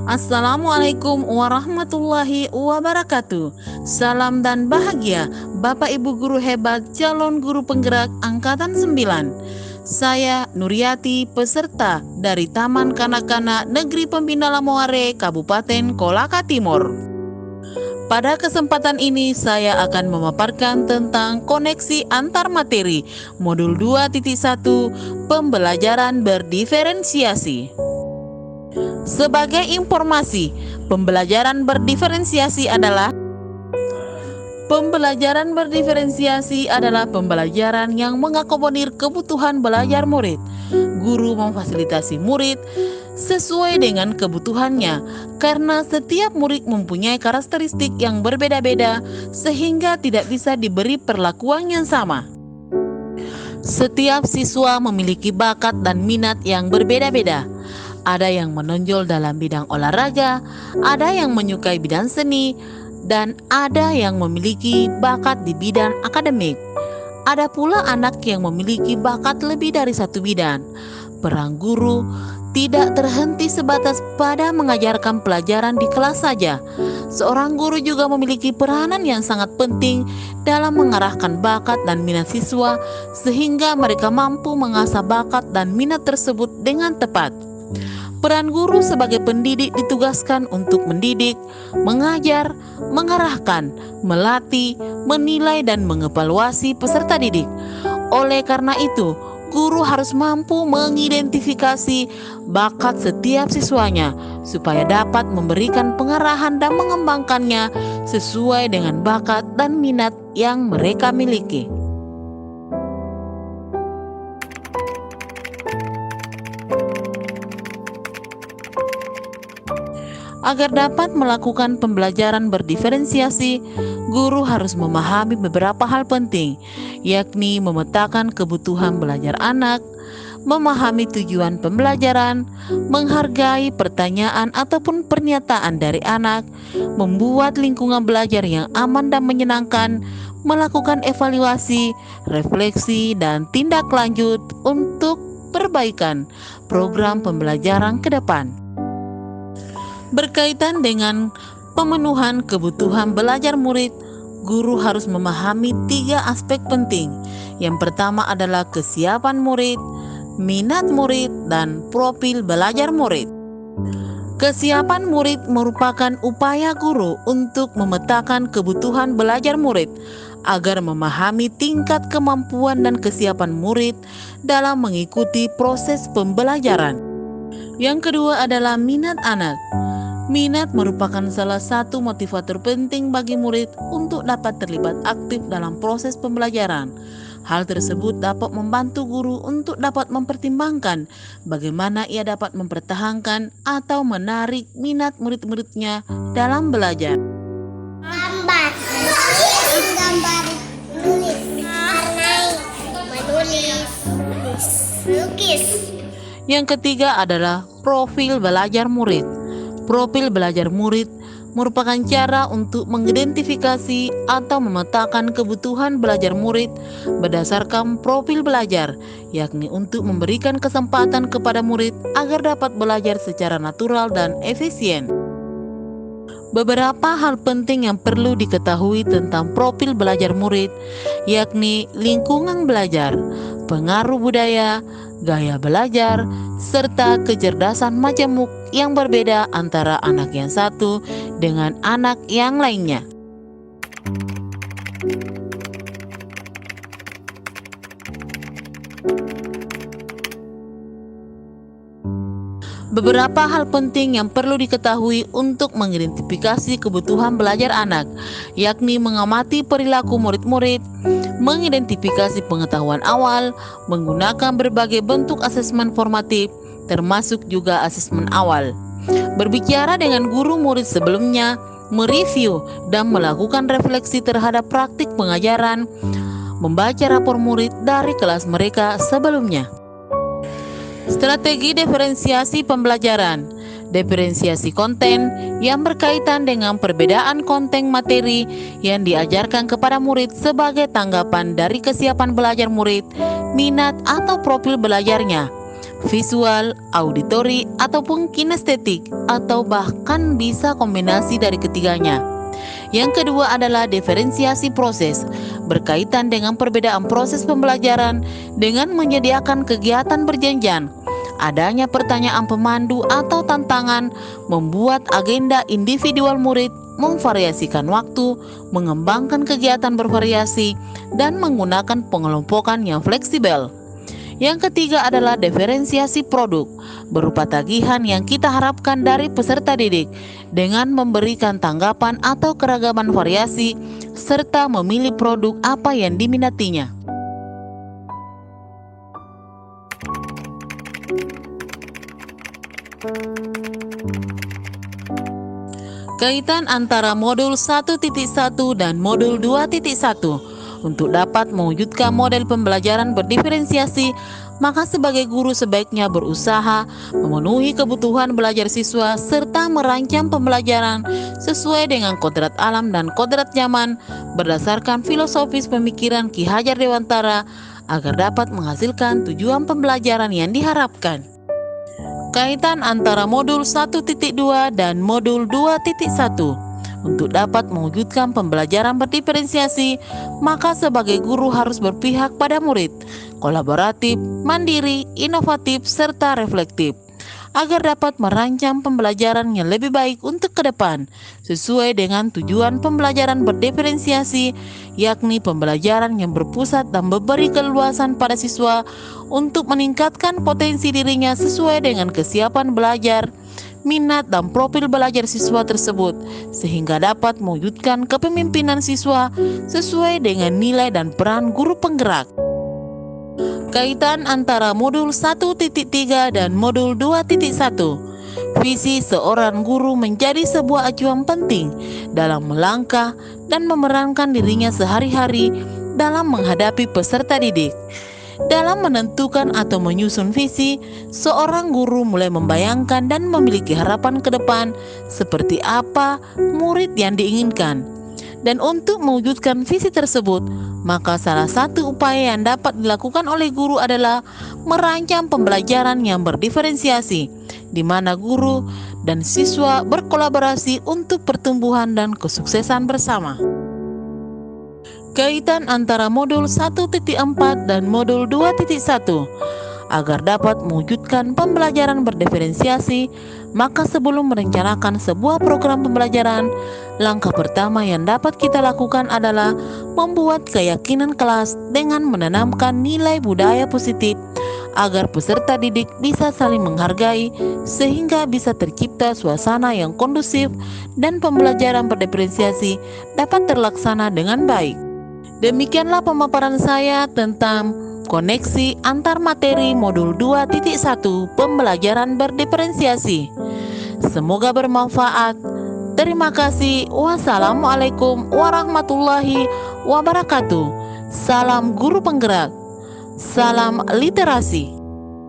Assalamualaikum warahmatullahi wabarakatuh. Salam dan bahagia Bapak Ibu guru hebat calon guru penggerak Angkatan 9. Saya Nuriati, peserta dari Taman Kanak-Kanak Negeri Pembina Lamoare, Kabupaten Kolaka Timur. Pada kesempatan ini saya akan memaparkan tentang koneksi antar materi modul 2.1 pembelajaran berdiferensiasi. Sebagai informasi, pembelajaran berdiferensiasi adalah pembelajaran yang mengakomodir kebutuhan belajar murid. Guru memfasilitasi murid sesuai dengan kebutuhannya, karena setiap murid mempunyai karakteristik yang berbeda-beda sehingga tidak bisa diberi perlakuan yang sama. Setiap siswa memiliki bakat dan minat yang berbeda-beda. Ada yang menonjol dalam bidang olahraga, ada yang menyukai bidang seni, dan ada yang memiliki bakat di bidang akademik. Ada pula anak yang memiliki bakat lebih dari satu bidang. Peran guru tidak terhenti sebatas pada mengajarkan pelajaran di kelas saja. Seorang guru juga memiliki peranan yang sangat penting dalam mengarahkan bakat dan minat siswa sehingga mereka mampu mengasah bakat dan minat tersebut dengan tepat. Peran guru sebagai pendidik ditugaskan untuk mendidik, mengajar, mengarahkan, melatih, menilai, dan mengevaluasi peserta didik. Oleh karena itu, guru harus mampu mengidentifikasi bakat setiap siswanya supaya dapat memberikan pengarahan dan mengembangkannya sesuai dengan bakat dan minat yang mereka miliki. Agar dapat melakukan pembelajaran berdiferensiasi, guru harus memahami beberapa hal penting, yakni memetakan kebutuhan belajar anak, memahami tujuan pembelajaran, menghargai pertanyaan ataupun pernyataan dari anak, membuat lingkungan belajar yang aman dan menyenangkan, melakukan evaluasi, refleksi, dan tindak lanjut untuk perbaikan program pembelajaran ke depan. Berkaitan dengan pemenuhan kebutuhan belajar murid, guru harus memahami 3 aspek penting. Yang pertama adalah kesiapan murid, minat murid, dan profil belajar murid. Kesiapan murid merupakan upaya guru untuk memetakan kebutuhan belajar murid agar memahami tingkat kemampuan dan kesiapan murid dalam mengikuti proses pembelajaran. Yang kedua adalah minat anak. Minat merupakan salah satu motivator penting bagi murid untuk dapat terlibat aktif dalam proses pembelajaran. Hal tersebut dapat membantu guru untuk dapat mempertimbangkan bagaimana ia dapat mempertahankan atau menarik minat murid-muridnya dalam belajar. Gambar, menulis, lukis. Yang ketiga adalah profil belajar murid. Profil belajar murid merupakan cara untuk mengidentifikasi atau memetakan kebutuhan belajar murid berdasarkan profil belajar, yakni untuk memberikan kesempatan kepada murid agar dapat belajar secara natural dan efisien. Beberapa hal penting yang perlu diketahui tentang profil belajar murid, yakni lingkungan belajar, pengaruh budaya, gaya belajar, serta kecerdasan majemuk yang berbeda antara anak yang satu dengan anak yang lainnya. Beberapa hal penting yang perlu diketahui untuk mengidentifikasi kebutuhan belajar anak, yakni mengamati perilaku murid-murid, mengidentifikasi pengetahuan awal, menggunakan berbagai bentuk asesmen formatif, termasuk juga asesmen awal. Berbicara dengan guru murid sebelumnya, mereview dan melakukan refleksi terhadap praktik pengajaran, membaca rapor murid dari kelas mereka sebelumnya. Strategi diferensiasi pembelajaran. Diferensiasi konten yang berkaitan dengan perbedaan konten materi yang diajarkan kepada murid sebagai tanggapan dari kesiapan belajar murid, minat atau profil belajarnya. visual, auditori, ataupun kinestetik, atau bahkan bisa kombinasi dari ketiganya. Yang kedua adalah diferensiasi proses, berkaitan dengan perbedaan proses pembelajaran dengan menyediakan kegiatan berjenjang. Adanya pertanyaan pemandu atau tantangan membuat agenda individual murid, memvariasikan waktu, mengembangkan kegiatan bervariasi, dan menggunakan pengelompokan yang fleksibel. Yang ketiga adalah diferensiasi produk, berupa tagihan yang kita harapkan dari peserta didik dengan memberikan tanggapan atau keragaman variasi serta memilih produk apa yang diminatinya. Kaitan antara modul 1.1 dan modul 2.1. Untuk dapat mewujudkan model pembelajaran berdiferensiasi, maka sebagai guru sebaiknya berusaha memenuhi kebutuhan belajar siswa serta merancang pembelajaran sesuai dengan kodrat alam dan kodrat zaman berdasarkan filosofis pemikiran Ki Hajar Dewantara agar dapat menghasilkan tujuan pembelajaran yang diharapkan. Kaitan antara modul 1.2 dan modul 2.1. Untuk dapat mewujudkan pembelajaran berdiferensiasi, maka sebagai guru harus berpihak pada murid, kolaboratif, mandiri, inovatif, serta reflektif, agar dapat merancang pembelajaran yang lebih baik untuk ke depan, sesuai dengan tujuan pembelajaran berdiferensiasi, yakni pembelajaran yang berpusat dan memberi keluasan pada siswa untuk meningkatkan potensi dirinya sesuai dengan kesiapan belajar, minat dan profil belajar siswa tersebut, sehingga dapat mewujudkan kepemimpinan siswa sesuai dengan nilai dan peran guru penggerak. Kaitan antara modul 1.3 dan modul 2.1. Visi seorang guru menjadi sebuah acuan penting dalam melangkah dan memerankan dirinya sehari-hari dalam menghadapi peserta didik. Dalam menentukan atau menyusun visi, seorang guru mulai membayangkan dan memiliki harapan ke depan seperti apa murid yang diinginkan. Dan untuk mewujudkan visi tersebut, maka salah satu upaya yang dapat dilakukan oleh guru adalah merancang pembelajaran yang berdiferensiasi, di mana guru dan siswa berkolaborasi untuk pertumbuhan dan kesuksesan bersama. Kaitan antara modul 1.4 dan modul 2.1. Agar dapat mewujudkan pembelajaran berdiferensiasi, maka sebelum merencanakan sebuah program pembelajaran, langkah pertama yang dapat kita lakukan adalah membuat keyakinan kelas dengan menanamkan nilai budaya positif agar peserta didik bisa saling menghargai sehingga bisa tercipta suasana yang kondusif dan pembelajaran berdiferensiasi dapat terlaksana dengan baik. Demikianlah pemaparan saya tentang koneksi antar materi modul 2.1 pembelajaran berdiferensiasi. Semoga bermanfaat. Terima kasih. Wassalamualaikum warahmatullahi wabarakatuh. Salam guru penggerak. Salam literasi.